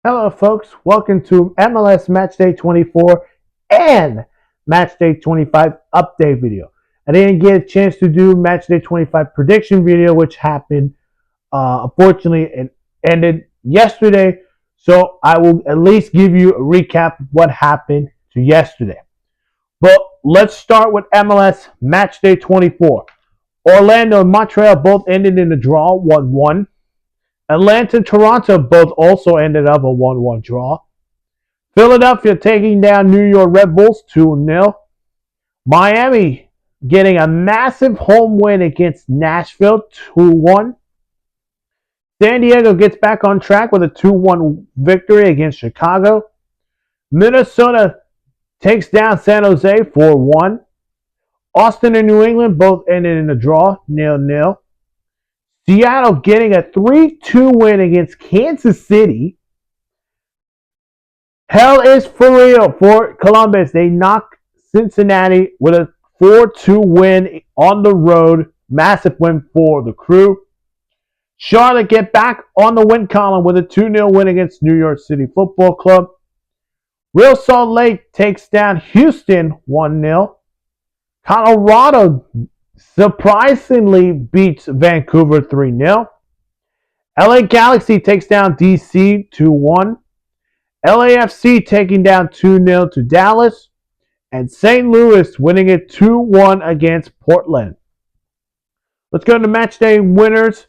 Hello, folks. Welcome to MLS Matchday 24 and Matchday 25 update video. I didn't get a chance to do Matchday 25 prediction video, which happened. Unfortunately, it ended yesterday, so I will at least give you a recap of what happened to yesterday. But let's start with MLS Matchday 24. Orlando and Montreal both ended in a draw, 1-1. Atlanta and Toronto both also ended up a 1-1 draw. Philadelphia taking down New York Red Bulls 2-0. Miami getting a massive home win against Nashville 2-1. San Diego gets back on track with a 2-1 victory against Chicago. Minnesota takes down San Jose 4-1. Austin and New England both ended in a draw, 0-0. Seattle getting a 3-2 win against Kansas City. Hell is for real for Columbus. They knocked Cincinnati with a 4-2 win on the road. Massive win for the Crew. Charlotte get back on the win column with a 2-0 win against New York City Football Club. Real Salt Lake takes down Houston 1-0. Colorado surprisingly beats Vancouver 3-0. LA Galaxy takes down DC 2-1. LAFC taking down 2-0 to Dallas. And St. Louis winning it 2-1 against Portland. Let's go to matchday winners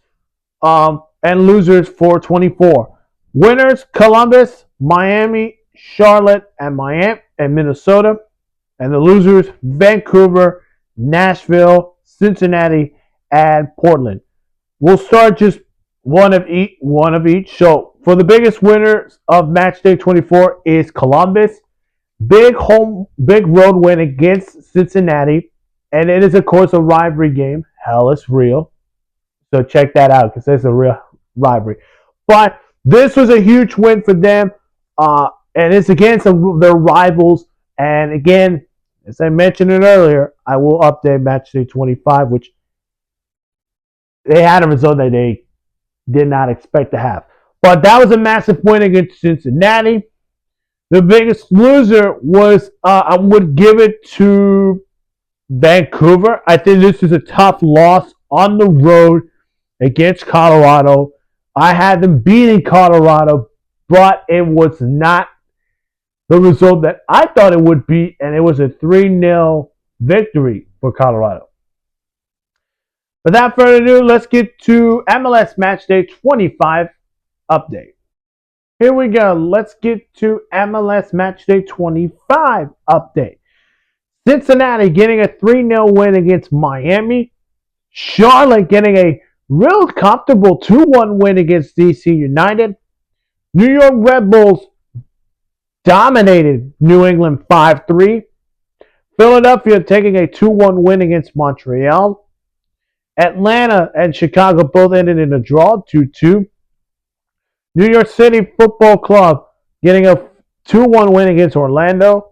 and losers for 24. Winners, Columbus, Miami, Charlotte, and Minnesota. And the losers, Vancouver, Nashville, Cincinnati, and Portland. We'll start just one of each. So for the biggest winners of Matchday 24 is Columbus. Big road win against Cincinnati. And it is, of course, a rivalry game. Hell is real. So check that out because it's a real rivalry. But this was a huge win for them. And it's against their rivals. And again, as I mentioned it earlier, I will update Matchday 25, which they had a result that they did not expect to have. But that was a massive win against Cincinnati. The biggest loser was, I would give it to Vancouver. I think this is a tough loss on the road against Colorado. I had them beating Colorado, but it was not the result that I thought it would be, and it was a 3-0 victory for Colorado. Without further ado, let's get to MLS Matchday 25 update. Here we go. Let's get to MLS Matchday 25 update. Cincinnati getting a 3-0 win against Miami. Charlotte getting a real comfortable 2-1 win against DC United. New York Red Bulls dominated New England 5-3. Philadelphia taking a 2-1 win against Montreal. Atlanta and Chicago both ended in a draw, 2-2. New York City Football Club getting a 2-1 win against Orlando.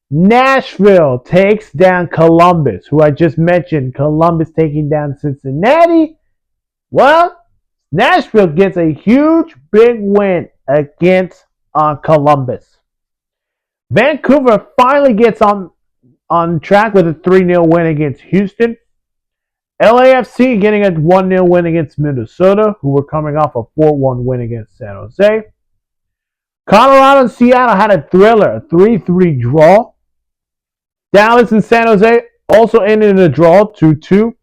Nashville takes down Columbus, who I just mentioned. Columbus taking down Cincinnati. Well, Nashville gets a huge, big win against Columbus. Vancouver finally gets on track with a 3-0 win against Houston. LAFC getting a 1-0 win against Minnesota, who were coming off a 4-1 win against San Jose. Colorado and Seattle had a thriller, a 3-3 draw. Dallas and San Jose also ended in a draw, 2-2.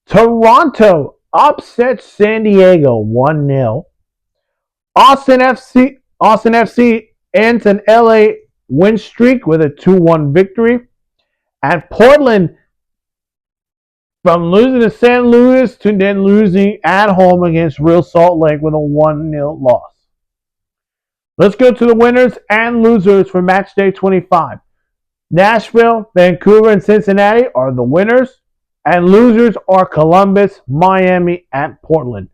Toronto upset San Diego 1-0. Austin FC ends an LA win streak with a 2-1 victory. And Portland, from losing to St. Louis to then losing at home against Real Salt Lake with a 1-0 loss. Let's go to the winners and losers for Matchday 25. Nashville, Vancouver, and Cincinnati are the winners. And losers are Columbus, Miami, and Portland.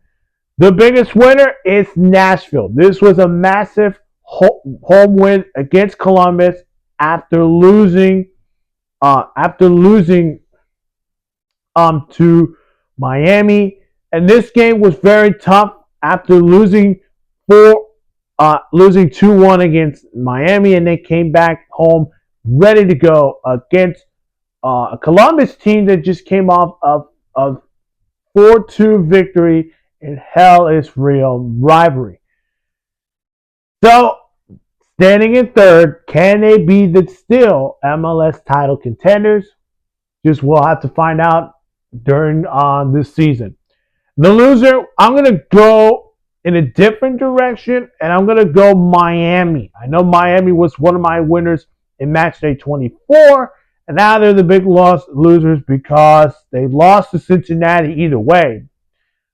The biggest winner is Nashville. This was a massive home win against Columbus after losing to Miami. And this game was very tough after losing losing 2-1 against Miami, and they came back home ready to go against a Columbus team that just came off of a 4-2 victory in Hell is Real rivalry. So, standing in third, can they be the still MLS title contenders? Just we'll have to find out during this season. The loser, I'm going to go in a different direction, and I'm going to go Miami. I know Miami was one of my winners in Matchday 24, and now they're the big losers because they lost to Cincinnati either way.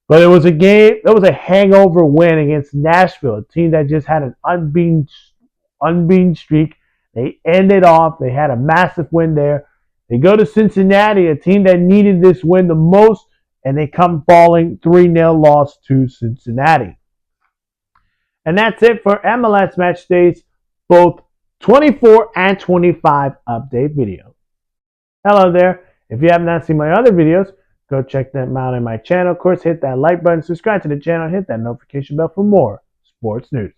But it was a game, it was a hangover win against Nashville, a team that just had an unbeaten streak. They ended off, they had a massive win there. They go to Cincinnati, a team that needed this win the most, and they come falling 3-0 loss to Cincinnati. And that's it for MLS Matchday's both 24 and 25 update video. Hello there. If you have not seen my other videos, go check them out on my channel. Of course, hit that like button, subscribe to the channel, hit that notification bell for more sports news.